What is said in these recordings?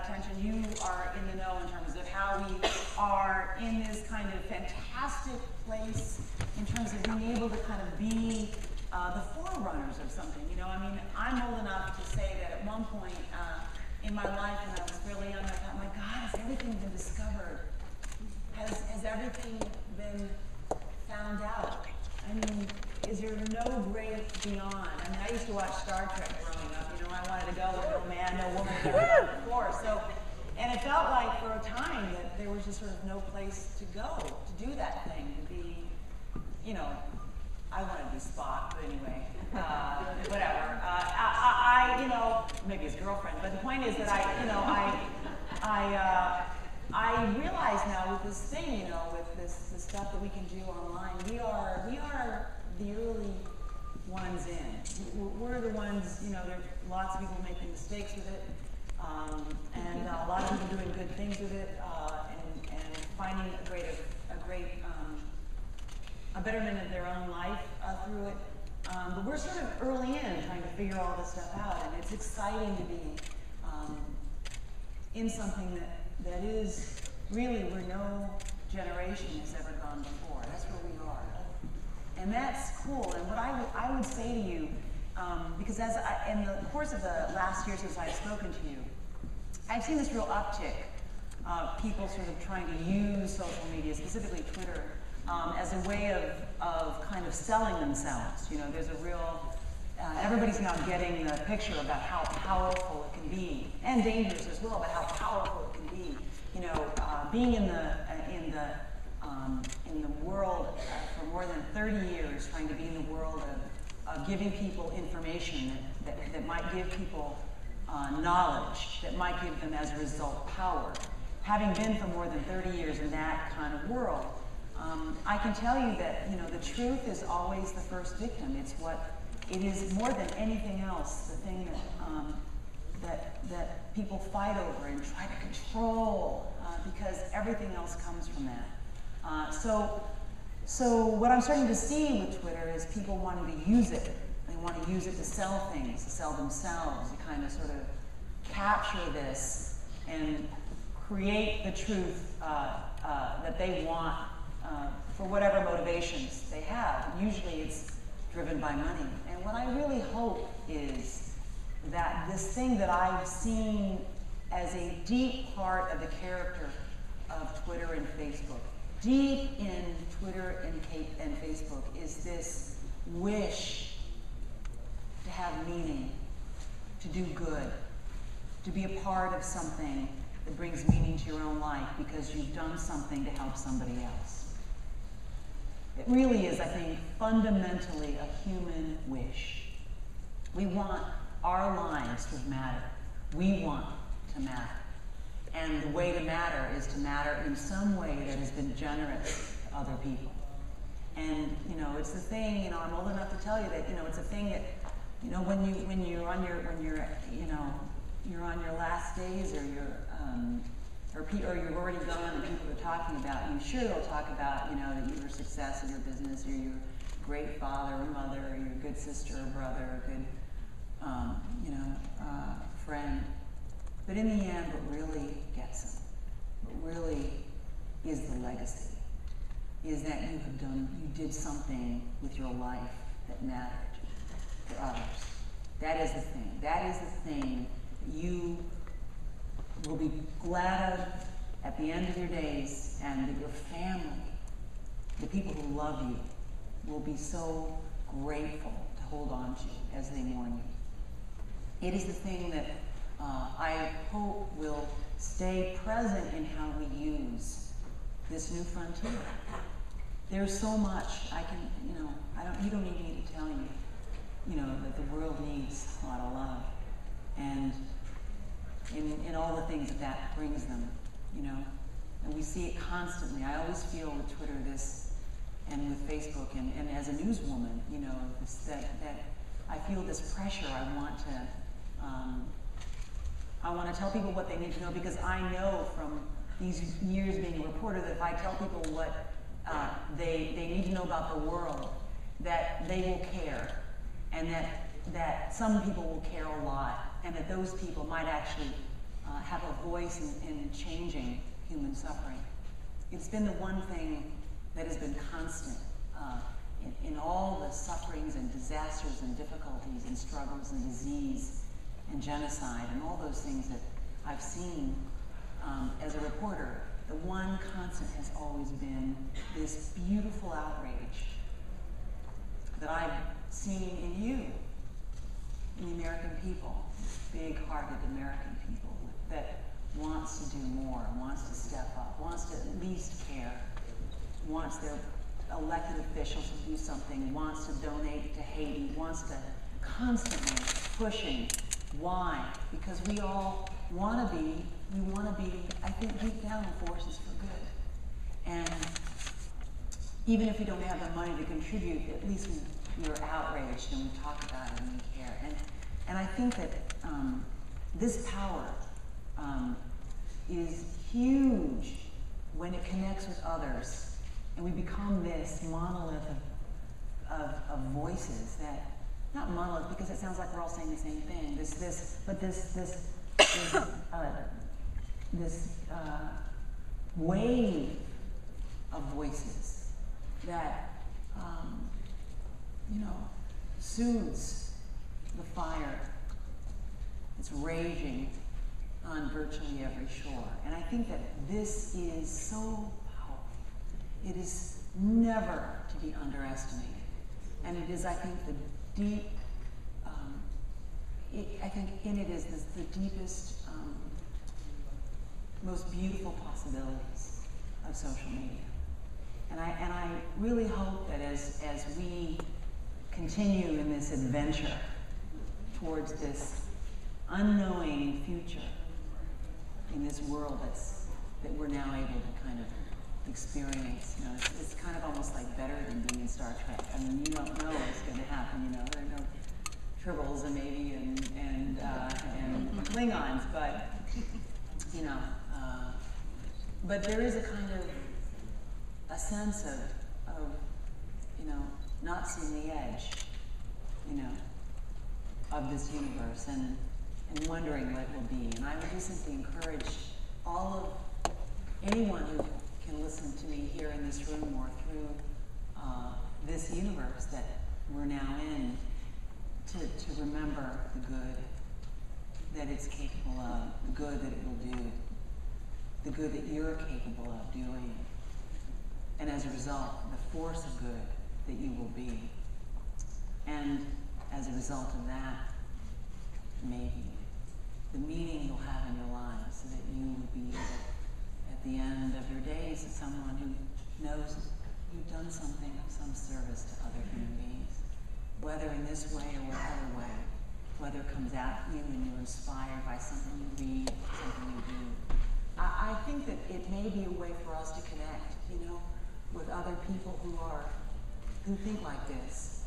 attention. You are in the know in terms of how we are in this kind of fantastic place in terms of being able to kind of be the forerunners of something. You know, I mean, I'm old enough to say that at one point in my life when I was really young, I thought, my God, has everything been discovered? Has everything been found out? I mean, is there no great beyond? I mean, I used to watch Star Trek growing up. You know, I wanted to go where no man, no woman had ever gone before. So, and it felt like for a time that there was just sort of no place to go to do that thing, to be, you know, I wanted to be Spock, but anyway, whatever. You know, maybe his girlfriend. But the point is that I realize now with this thing, you know, with this stuff that we can do online, we are the early ones in. We're the ones, you know, there are lots of people making mistakes with it, and a lot of people doing good things with it, and finding a betterment of their own life through it. But we're sort of early in trying to figure all this stuff out, and it's exciting to be in something that is really where no generation has ever gone before. That's where we are. And that's cool. And what I would say to you, because in the course of the last year since I've spoken to you, I've seen this real uptick of people sort of trying to use social media, specifically Twitter, as a way of kind of selling themselves. You know, there's a real, everybody's now getting the picture about how powerful it can be, and dangerous as well, but how powerful it can be. You know, being in the world for more than 30 years, trying to be in the world of giving people information that might give people knowledge, that might give them as a result power. Having been for more than 30 years in that kind of world, I can tell you that, you know, the truth is always the first victim. It is more than anything else, the thing that people fight over and try to control, because everything else comes from that. So what I'm starting to see with Twitter is people wanting to use it. They want to use it to sell things, to sell themselves, to kind of sort of capture this and create the truth that they want for whatever motivations they have. Usually it's driven by money. And what I really hope is that this thing that I've seen as a deep part of the character of Twitter and Facebook, deep in Twitter and Facebook, is this wish to have meaning, to do good, to be a part of something that brings meaning to your own life because you've done something to help somebody else. It really is, I think, fundamentally a human wish. We want our lives to matter. We want to matter. And the way to matter is to matter in some way that has been generous to other people. And, you know, it's the thing, you know, I'm old enough to tell you that, you know, it's a thing that, you know, when you're on your last days, or you've already gone and people are talking about you, sure they'll talk about, you know, that you were a success in your business, or you're a great father or mother, or you're a good sister or brother, a good, friend. But in the end, what really gets them, what really is the legacy, is that you did something with your life that mattered to others. That is the thing. That is the thing that you will be glad of at the end of your days, and that your family, the people who love you, will be so grateful to hold on to as they mourn you. It is the thing that I hope will stay present in how we use this new frontier. There's so much you don't need me to tell you, that the world needs a lot of love, and in all the things that brings them, and we see it constantly. I always feel with Twitter this, and with Facebook, and as a newswoman, that I feel this pressure. I want to tell people what they need to know, because I know from these years being a reporter that if I tell people what they need to know about the world, that they will care, and that some people will care a lot, and that those people might actually have a voice in changing human suffering. It's been the one thing that has been constant in all the sufferings and disasters and difficulties and struggles and disease and genocide and all those things that I've seen as a reporter. The one constant has always been this beautiful outrage that I've seen in you, in the American people, big-hearted American people that wants to do more, wants to step up, wants to at least care, wants their elected officials to do something, wants to donate to Haiti, wants to constantly pushing. Why? Because we all want to be, I think deep down, forces for good. And even if we don't have the money to contribute, at least we're outraged and we talk about it and we care. And I think that this power is huge when it connects with others, and we become this monolith of voices that, not monolith because it sounds like we're all saying the same thing. This wave of voices that soothes the fire that's raging on virtually every shore. And I think that this is so powerful. It is never to be underestimated. And it is, I think, the deep, I think in it is the deepest, most beautiful possibilities of social media. And I really hope that as we continue in this adventure towards this unknowing future in this world that we're now able to kind of experience. It's kind of almost like better than being in Star Trek. I mean, you don't know what's going to happen. There are no tribbles and maybe and Klingons, but but there is a kind of a sense of not seeing the edge, of this universe and wondering what it will be. And I would just simply encourage anyone who can listen to me here in this room or through this universe that we're now in to remember the good that it's capable of, the good that it will do, the good that you're capable of doing, and as a result, the force of good that you will be. And as a result of that, maybe the meaning you'll have in your lives, so that you will be at the end of your days as someone who knows you've done something of some service to other human beings, whether in this way or whatever way, whether it comes at you and you're inspired by something you read, something you do. I think that it may be a way for us to connect, with other people who think like this.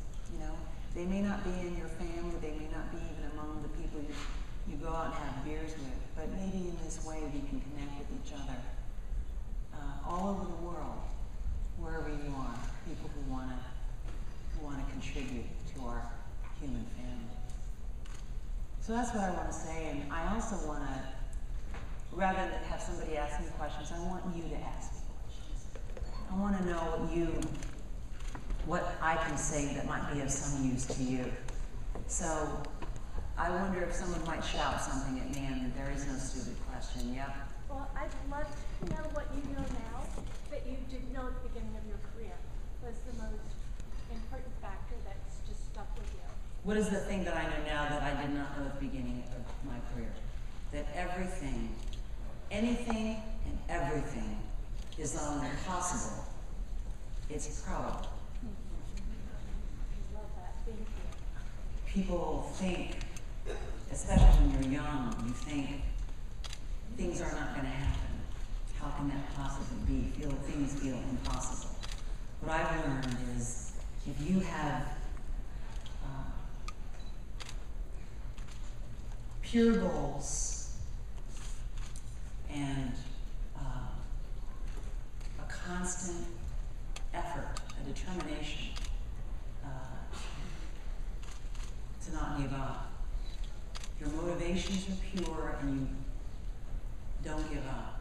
They may not be in your family, they may not be even among the people you go out and have beers with, but maybe in this way we can connect with each other all over the world, wherever you are, people who want to contribute to our human family. So that's what I want to say, and I also want to, rather than have somebody ask me questions, I want you to ask me questions. I want to know what I can say that might be of some use to you. So I wonder if someone might shout something at me, and there is no stupid question. Yeah? Well, I'd love to know what you know now that you didn't know at the beginning of your career. Was the most important factor that's just stuck with you? What is the thing that I know now that I did not know at the beginning of my career? That everything, anything and everything is not only possible, it's probable. Love that. Thank you. People think, especially when you're young, you think things are not going to happen. How can that possibly be? Things feel impossible. What I've learned is if you have pure goals and a constant effort, a determination to not give up. Your motivations are pure and don't give up.